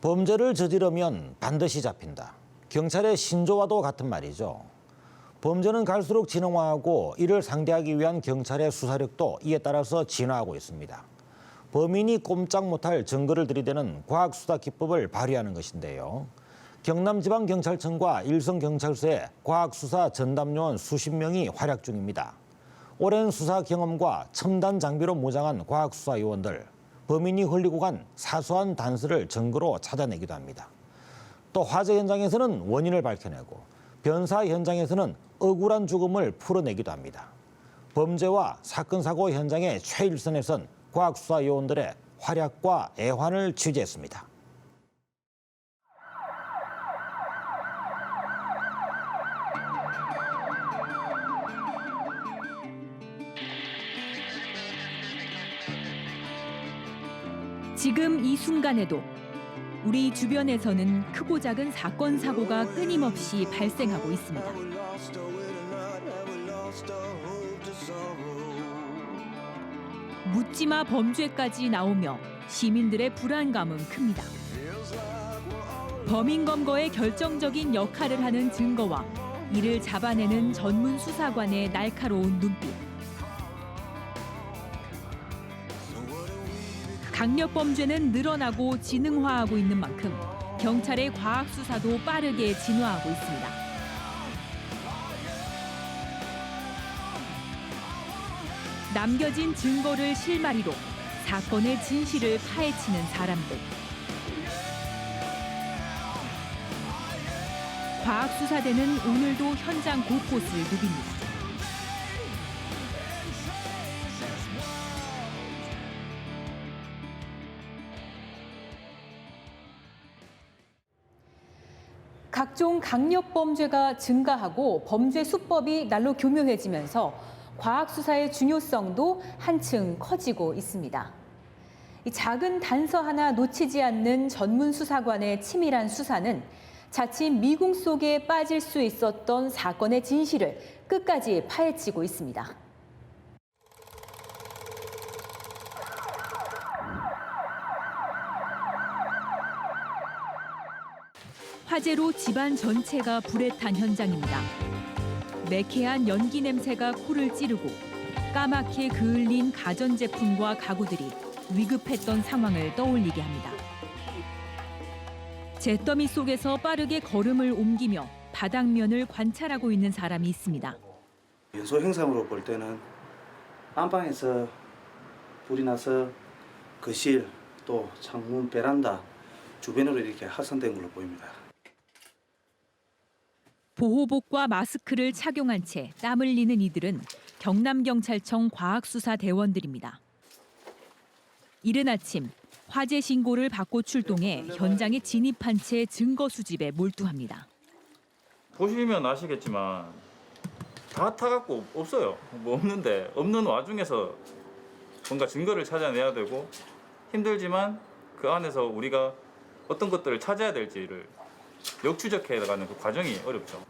범죄를 저지르면 반드시 잡힌다. 경찰의 신조와도 같은 말이죠. 범죄는 갈수록 진흥화하고 이를 상대하기 위한 경찰의 수사력도 이에 따라서 진화하고 있습니다. 범인이 꼼짝 못할 증거를 들이대는 과학수사 기법을 발휘하는 것인데요. 경남지방경찰청과 일성경찰서의 과학수사 전담요원 수십 명이 활약 중입니다. 오랜 수사 경험과 첨단 장비로 무장한 과학수사 요원들, 범인이 흘리고 간 사소한 단서를 증거로 찾아내기도 합니다. 또 화재 현장에서는 원인을 밝혀내고 변사 현장에서는 억울한 죽음을 풀어내기도 합니다. 범죄와 사건 사고 현장의 최일선에 선 과학수사 요원들의 활약과 애환을 취재했습니다. 지금 이 순간에도 우리 주변에서는 크고 작은 사건, 사고가 끊임없이 발생하고 있습니다. 묻지마 범죄까지 나오며 시민들의 불안감은 큽니다. 범인 검거에 결정적인 역할을 하는 증거와 이를 잡아내는 전문 수사관의 날카로운 눈빛. 강력 범죄는 늘어나고 진흥화하고 있는 만큼 경찰의 과학 수사도 빠르게 진화하고 있습니다. 남겨진 증거를 실마리로 사건의 진실을 파헤치는 사람들. 과학 수사대는 오늘도 현장 곳곳을 누빕니다. 각종 강력 범죄가 증가하고 범죄 수법이 날로 교묘해지면서 과학 수사의 중요성도 한층 커지고 있습니다. 이 작은 단서 하나 놓치지 않는 전문 수사관의 치밀한 수사는 자칫 미궁 속에 빠질 수 있었던 사건의 진실을 끝까지 파헤치고 있습니다. 화재로 집안 전체가 불에 탄 현장입니다. 매캐한 연기 냄새가 코를 찌르고 까맣게 그을린 가전제품과 가구들이 위급했던 상황을 떠올리게 합니다. 잿더미 속에서 빠르게 걸음을 옮기며 바닥면을 관찰하고 있는 사람이 있습니다. 연소 형상으로 볼 때는 안방에서 불이 나서 거실, 또 창문, 베란다 주변으로 이렇게 확산된 걸로 보입니다. 보호복과 마스크를 착용한 채 땀 흘리는 이들은 경남경찰청 과학수사대원들입니다. 이른 아침 화재 신고를 받고 출동해 현장에 진입한 채 증거 수집에 몰두합니다. 보시면 아시겠지만 다 타갖고 없어요. 뭐 없는데 없는 와중에서 뭔가 증거를 찾아내야 되고 힘들지만 그 안에서 우리가 어떤 것들을 찾아야 될지를 역추적해가는 그 과정이 어렵죠.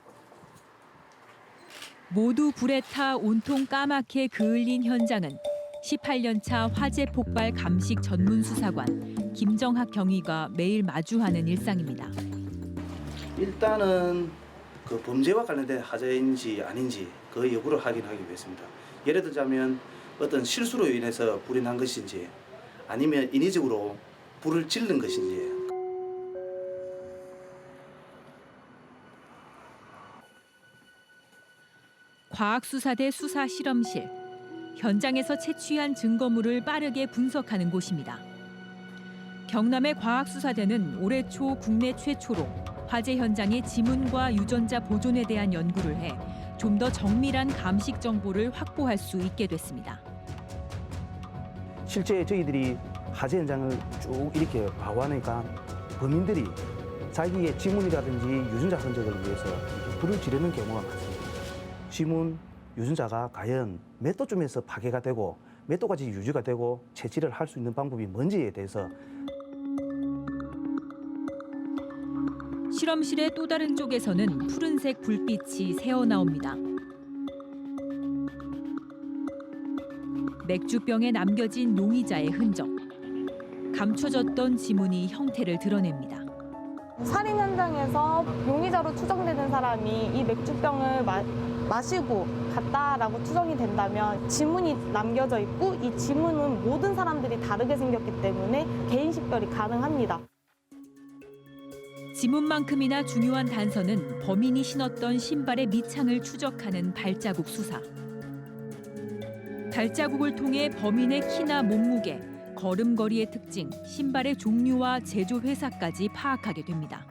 모두 불에 타 온통 까맣게 그을린 현장은 18년 차 화재 폭발 감식 전문 수사관 김정학 경위가 매일 마주하는 일상입니다. 일단은 그 범죄와 관련된 화재인지 아닌지 그 여부를 확인하기 위해서입니다. 예를 들자면 어떤 실수로 인해서 불이 난 것인지 아니면 인위적으로 불을 질른 것인지. 과학수사대 수사실험실. 현장에서 채취한 증거물을 빠르게 분석하는 곳입니다. 경남의 과학수사대는 올해 초 국내 최초로 화재 현장의 지문과 유전자 보존에 대한 연구를 해 좀 더 정밀한 감식 정보를 확보할 수 있게 됐습니다. 실제 저희들이 화재 현장을 쭉 이렇게 봐와니까 범인들이 자기의 지문이라든지 유전자 흔적을 위해서 불을 지르는 경우가 많습니다. 지문, 유전자가 과연 몇 도쯤에서 파괴가 되고 몇 도까지 유지가 되고 채취를 할 수 있는 방법이 뭔지에 대해서 실험실의 또 다른 쪽에서는 푸른색 불빛이 새어나옵니다. 맥주병에 남겨진 용의자의 흔적. 감춰졌던 지문이 형태를 드러냅니다. 살인 현장에서 용의자로 추정되는 사람이 이 맥주병을 마시고 갔다라고 추정이 된다면 지문이 남겨져 있고 이 지문은 모든 사람들이 다르게 생겼기 때문에 개인 식별이 가능합니다. 지문만큼이나 중요한 단서는 범인이 신었던 신발의 밑창을 추적하는 발자국 수사. 발자국을 통해 범인의 키나 몸무게, 걸음걸이의 특징, 신발의 종류와 제조 회사까지 파악하게 됩니다.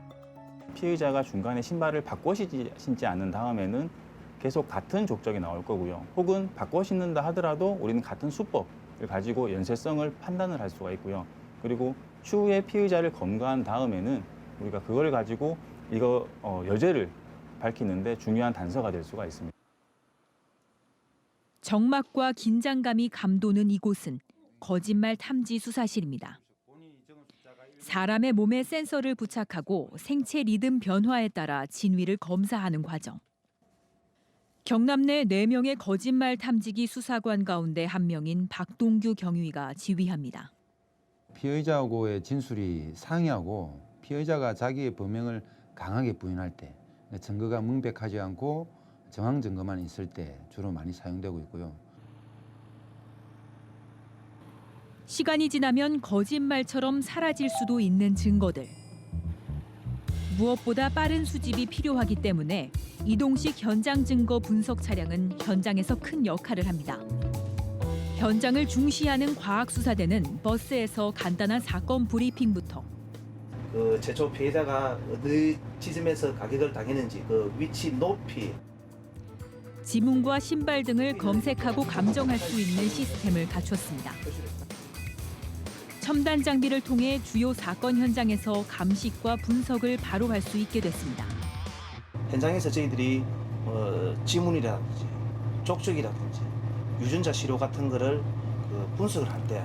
피의자가 중간에 신발을 바꿔 신지 않는 다음에는 계속 같은 족적이 나올 거고요. 혹은 바꿔 신는다 하더라도 우리는 같은 수법을 가지고 연쇄성을 판단을 할 수가 있고요. 그리고 추후에 피의자를 검거한 다음에는 우리가 그걸 가지고 이거 여죄를 밝히는데 중요한 단서가 될 수가 있습니다. 정막과 긴장감이 감도는 이곳은 거짓말 탐지 수사실입니다. 사람의 몸에 센서를 부착하고 생체 리듬 변화에 따라 진위를 검사하는 과정. 경남 내 4명의 거짓말 탐지기 수사관 가운데 한 명인 박동규 경위가 지휘합니다. 피의자하고의 진술이 상이하고 피의자가 자기의 범행을 강하게 부인할 때, 증거가 명백하지 않고 정황 증거만 있을 때 주로 많이 사용되고 있고요. 시간이 지나면 거짓말처럼 사라질 수도 있는 증거들. 무엇보다 빠른 수집이 필요하기 때문에 이동식 현장 증거 분석 차량은 현장에서 큰 역할을 합니다. 현장을 중시하는 과학수사대는 버스에서 간단한 사건 브리핑부터 그 최초 피해자가 어느 지점에서 가격을 당했는지 그 위치, 높이, 지문과 신발 등을 검색하고 감정할 수 있는 시스템을 갖췄습니다. 첨단 장비를 통해 주요 사건 현장에서 감식과 분석을 바로 할 수 있게 됐습니다. 현장에서 저희들이 지문이라든지 족적이라든지 유전자 시료 같은 거를 분석을 할 때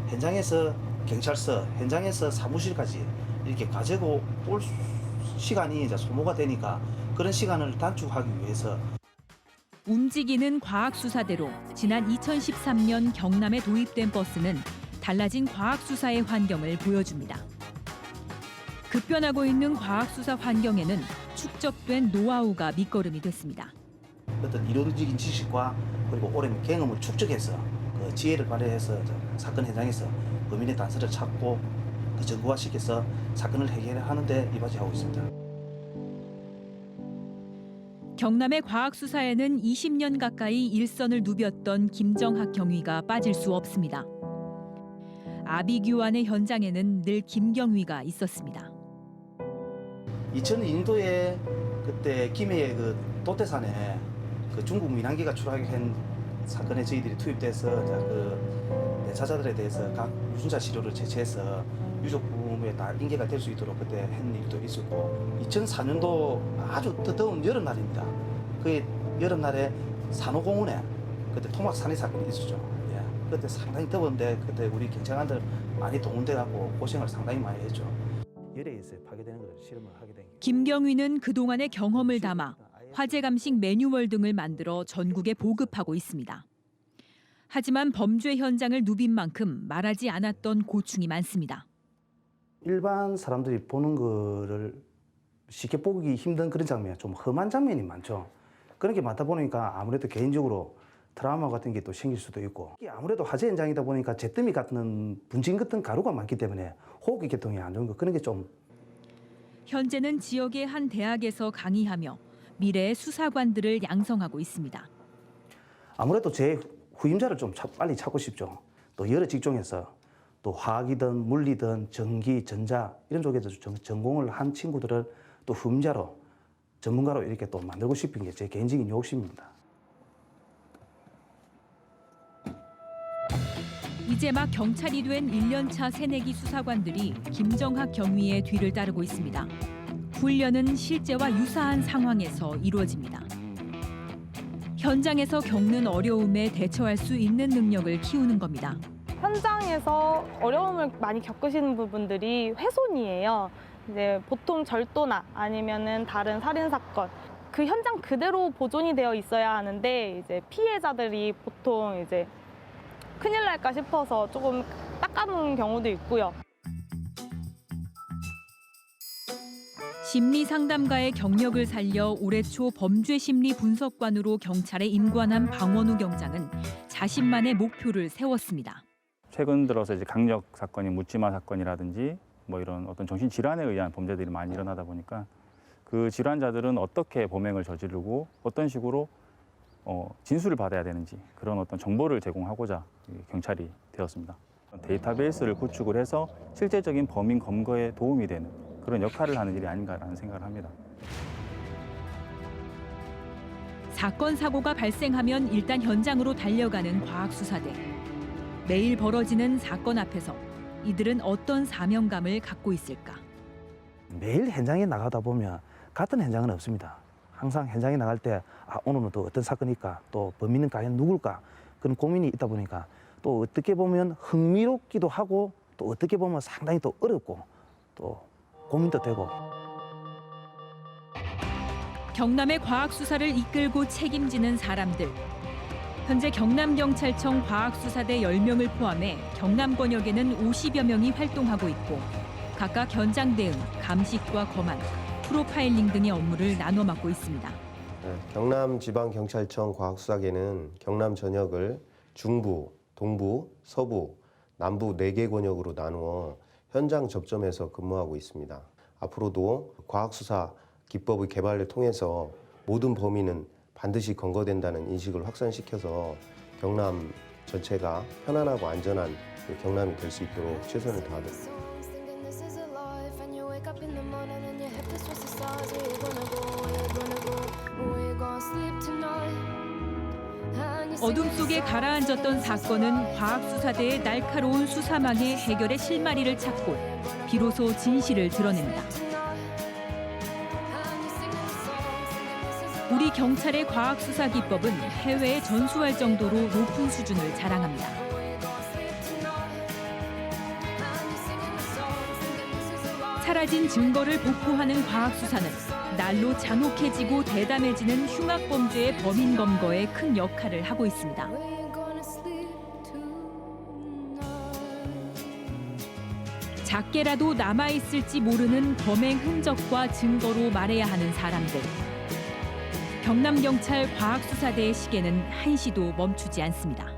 현장에서 경찰서, 현장에서 사무실까지 이렇게 가지고 올 시간이 이제 소모가 되니까 그런 시간을 단축하기 위해서 움직이는 과학수사대로 지난 2013년 경남에 도입된 버스는 달라진 과학수사의 환경을 보여줍니다. 급변하고 있는 과학수사 환경에는 축적된 노하우가 밑거름이 됐습니다. 어떤 이론적인 지식과 그리고 오랜 경험을 축적해서 그 지혜를 발휘해서 사건 현장에서 범인의 단서를 찾고 그 정보화시켜서 사건을 해결하는 데 이바지하고 있습니다. 경남의 과학수사에는 20년 가까이 일선을 누볐던 김정학 경위가 빠질 수 없습니다. 아비규환의 현장에는 늘 김경위가 있었습니다. 2002년도에 그때 김해의 그 도태산에 그 중국 민항기가 추락한 사건에 저희들이 투입돼서 그 내사자들에 대해서 각 유전자 시료를 채취해서 유족 부모에 다 인계가 될 수 있도록 그때 한 일도 있었고 2004년도 아주 뜨거운 여름날입니다. 그 여름날에 산호공원에 그때 토막 산해 사건이 있었죠. 예. 그때 상당히 더운데 그때 우리 경찰관들 많이 동원돼 갖고 고생을 상당히 많이 했죠. 열에 의해서 파괴되는 것을 실험을 하게 된. 김경위는 그동안의 경험을 담아 화재 감식 매뉴얼 등을 만들어 전국에 보급하고 있습니다. 하지만 범죄 현장을 누빈 만큼 말하지 않았던 고충이 많습니다. 일반 사람들이 보는 거를 쉽게 보기 힘든 그런 장면, 좀 험한 장면이 많죠. 그런 게 많다 보니까 아무래도 개인적으로 트라우마 같은 게 또 생길 수도 있고 아무래도 화재 현장이다 보니까 잿더미 같은 분진 같은 가루가 많기 때문에 호흡기 계통이 안 좋은 거 그런 게 좀. 현재는 지역의 한 대학에서 강의하며 미래의 수사관들을 양성하고 있습니다. 아무래도 제 후임자를 좀 빨리 찾고 싶죠. 또 여러 직종에서 또 화학이든 물리든 전기, 전자 이런 쪽에서 전공을 한 친구들을 또 후임자로 전문가로 이렇게 또 만들고 싶은 게 제 개인적인 욕심입니다. 이제 막 경찰이 된 1년차 새내기 수사관들이 김정학 경위의 뒤를 따르고 있습니다. 훈련은 실제와 유사한 상황에서 이루어집니다. 현장에서 겪는 어려움에 대처할 수 있는 능력을 키우는 겁니다. 현장에서 어려움을 많이 겪으시는 부분들이 훼손이에요. 이제 보통 절도나 아니면은 다른 살인 사건 그 현장 그대로 보존이 되어 있어야 하는데 이제 피해자들이 보통 이제 큰일 날까 싶어서 조금 닦아놓은 경우도 있고요. 심리상담가의 경력을 살려 올해 초 범죄심리분석관으로 경찰에 임관한 방원우 경장은 자신만의 목표를 세웠습니다. 최근 들어서 이제 강력 사건이 묻지마 사건이라든지 뭐 이런 어떤 정신질환에 의한 범죄들이 많이 일어나다 보니까 그 질환자들은 어떻게 범행을 저지르고 어떤 식으로 진술을 받아야 되는지 그런 어떤 정보를 제공하고자 경찰이 되었습니다. 데이터베이스를 구축을 해서 실제적인 범인 검거에 도움이 되는 그런 역할을 하는 일이 아닌가라는 생각을 합니다. 사건 사고가 발생하면 일단 현장으로 달려가는 과학수사대. 매일 벌어지는 사건 앞에서 이들은 어떤 사명감을 갖고 있을까? 매일 현장에 나가다 보면 같은 현장은 없습니다. 항상 현장에 나갈 때 오늘은 또 어떤 사건일까, 또 범인은 과연 누굴까, 그런 고민이 있다 보니까 또 어떻게 보면 흥미롭기도 하고 또 어떻게 보면 상당히 또 어렵고 또 고민도 되고. 경남의 과학수사를 이끌고 책임지는 사람들. 현재 경남경찰청 과학수사대 10명을 포함해 경남 권역에는 50여 명이 활동하고 있고 각각 현장 대응, 감식과 검안, 프로파일링 등의 업무를 나눠 맡고 있습니다. 경남지방경찰청 과학수사계는 경남 전역을 중부, 동부, 서부, 남부 4개 권역으로 나누어 현장 접점에서 근무하고 있습니다. 앞으로도 과학수사 기법의 개발을 통해서 모든 범인은 반드시 검거된다는 인식을 확산시켜서 경남 전체가 편안하고 안전한 경남이 될 수 있도록 최선을 다하겠습니다. 어둠 속에 가라앉았던 사건은 과학수사대의 날카로운 수사망에 해결의 실마리를 찾고 비로소 진실을 드러냅니다. 우리 경찰의 과학수사 기법은 해외에 전수할 정도로 높은 수준을 자랑합니다. 사라진 증거를 복구하는 과학수사는 날로 잔혹해지고 대담해지는 흉악범죄의 범인 검거에 큰 역할을 하고 있습니다. 작게라도 남아있을지 모르는 범행 흔적과 증거로 말해야 하는 사람들. 경남경찰 과학수사대의 시계는 한시도 멈추지 않습니다.